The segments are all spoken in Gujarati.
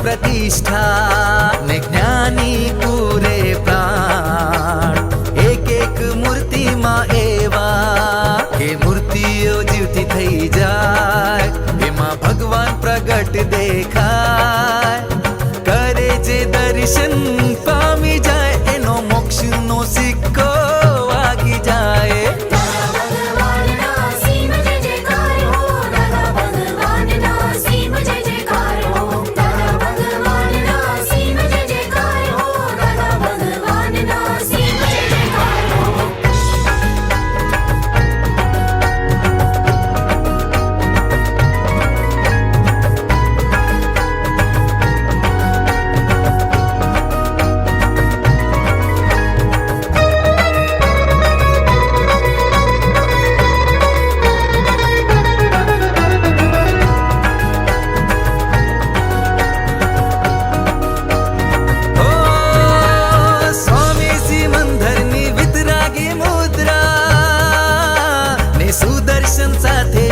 प्रतिष्ठा ने ज्ञानी पूरे प्राण एक एक मूर्ति માં એવા કે મૂર્તિઓ જીવતી થઈ જાય એમાં ભગવાન પ્રગટ દેખાય કરે જે દર્શન પામી જાય એનો મોક્ષનો સિક્કો વાગી જાય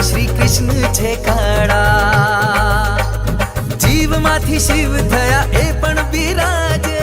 श्री कृष्ण छे काड़ा जीव माथी शिव थया ए पण विराजे